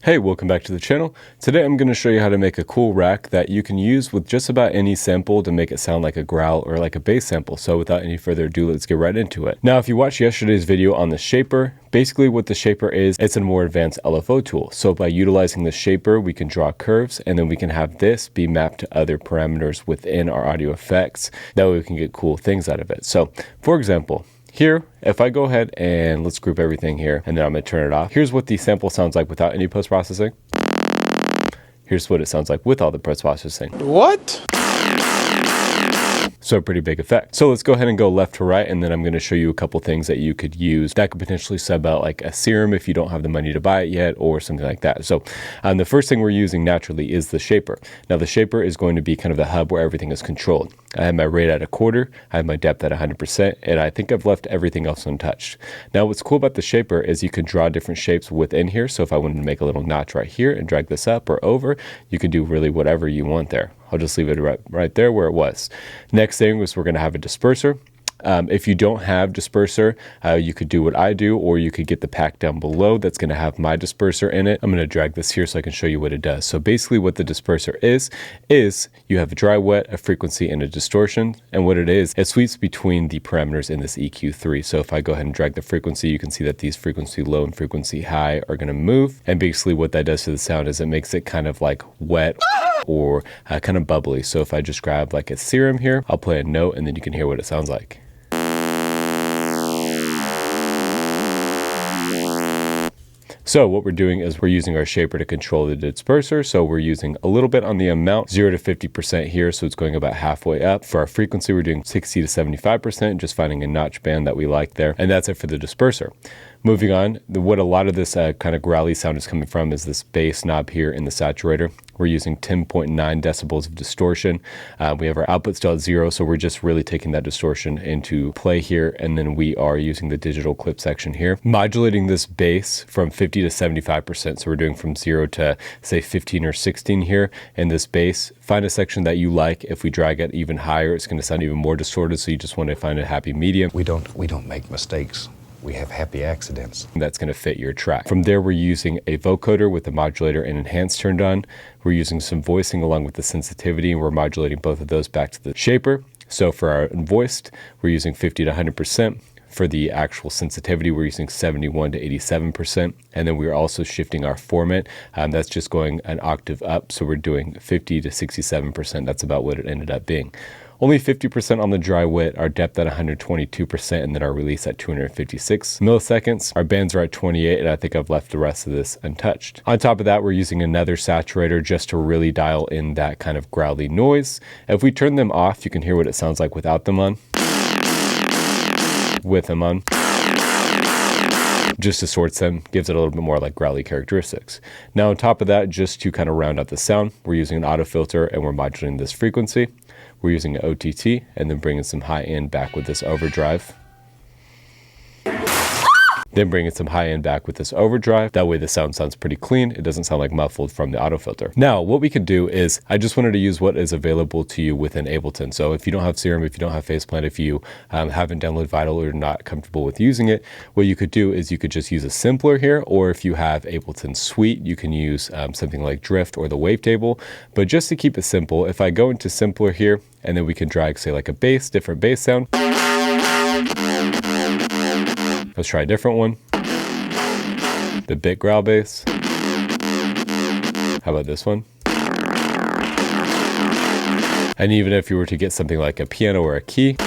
Hey, welcome back to the channel. Today I'm going to show you how to make a cool rack that you can use with just about any sample to make it sound like a growl or like a bass sample. So without any further ado, let's get right into it. Now, if you watched yesterday's video on the shaper, basically what the shaper is, it's a more advanced LFO tool. So by utilizing the shaper, we can draw curves and then we can have this be mapped to other parameters within our audio effects. That way we can get cool things out of it. So for example, here, if I go ahead and let's group everything here, and then I'm gonna turn it off. Here's what the sample sounds like without any post-processing. Here's what it sounds like with all the post-processing. What? So a pretty big effect. So let's go ahead and go left to right, and then I'm going to show you a couple things that you could use that could potentially sub out like a serum if you don't have the money to buy it yet or something like that. So the first thing we're using naturally is the shaper. Now the shaper is going to be kind of the hub where everything is controlled. I have my rate at 1/4, I have my depth at 100%, and I think I've left everything else untouched. Now what's cool about the shaper is you can draw different shapes within here. So if I wanted to make a little notch right here and drag this up or over, you can do really whatever you want there. I'll just leave it right there where it was. Next thing is we're going to have a disperser. If you don't have disperser, you could do what I do, or you could get the pack down below that's going to have my disperser in it. I'm going to drag this here so I can show you what it does. So basically what the disperser is you have a dry wet, a frequency, and a distortion. And what it is, it sweeps between the parameters in this EQ3. So if I go ahead and drag the frequency, you can see that these frequency low and frequency high are going to move. And basically what that does to the sound is it makes it kind of like wet or kind of bubbly. So if I just grab like a serum here, I'll play a note and then you can hear what it sounds like. So what we're doing is we're using our shaper to control the disperser. So we're using a little bit on the amount, 0 to 50% here. So it's going about halfway up. For our frequency, we're doing 60 to 75%, just finding a notch band that we like there. And that's it for the disperser. Moving on, what a lot of this kind of growly sound is coming from is this bass knob here in the saturator. We're using 10.9 decibels of distortion. We have our output still at 0, so we're just really taking that distortion into play here, and then we are using the digital clip section here, modulating this bass from 50 to 75%. So we're doing from 0 to say 15 or 16 here in this bass. Find a section that you like. If we drag it even higher, it's going to sound even more distorted, so you just want to find a happy medium. We don't make mistakes. We have happy accidents. That's going to fit your track. From there, we're using a vocoder with the modulator and enhance turned on. We're using some voicing along with the sensitivity, and we're modulating both of those back to the shaper. So for our voiced, we're using 50 to 100%. For the actual sensitivity, we're using 71 to 87%. And then we're also shifting our format. That's just going an octave up. So we're doing 50 to 67%. That's about what it ended up being. Only 50% on the dry wet, our depth at 122%, and then our release at 256 milliseconds. Our bands are at 28, and I think I've left the rest of this untouched. On top of that, we're using another saturator just to really dial in that kind of growly noise. If we turn them off, you can hear what it sounds like without them on. With them on. Just distorts them, gives it a little bit more like growly characteristics. Now on top of that, just to kind of round out the sound, we're using an auto filter and we're modulating this frequency. We're using an OTT and then bringing some high end back with this overdrive. Then bringing some high end back with this overdrive. That way the sound sounds pretty clean. It doesn't sound like muffled from the auto filter. Now, what we can do is, I just wanted to use what is available to you within Ableton. So if you don't have Serum, if you don't have Faceplant, if you haven't downloaded Vital or not comfortable with using it, what you could do is you could just use a simpler here, or if you have Ableton Suite, you can use something like Drift or the Wavetable. But just to keep it simple, if I go into simpler here, and then we can drag, say like a bass, different bass sound. Let's try a different one. The bit growl bass. How about this one? And even if you were to get something like a piano or a key,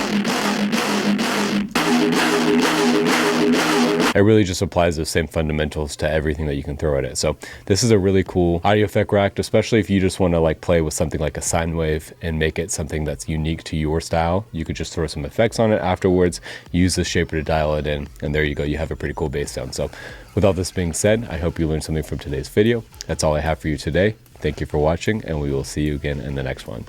it really just applies those same fundamentals to everything that you can throw at it. So this is a really cool audio effect rack, especially if you just want to like play with something like a sine wave and make it something that's unique to your style. You could just throw some effects on it afterwards, use the shaper to dial it in, and there you go. You have a pretty cool bass sound. So with all this being said, I hope you learned something from today's video. That's all I have for you today. Thank you for watching, and we will see you again in the next one.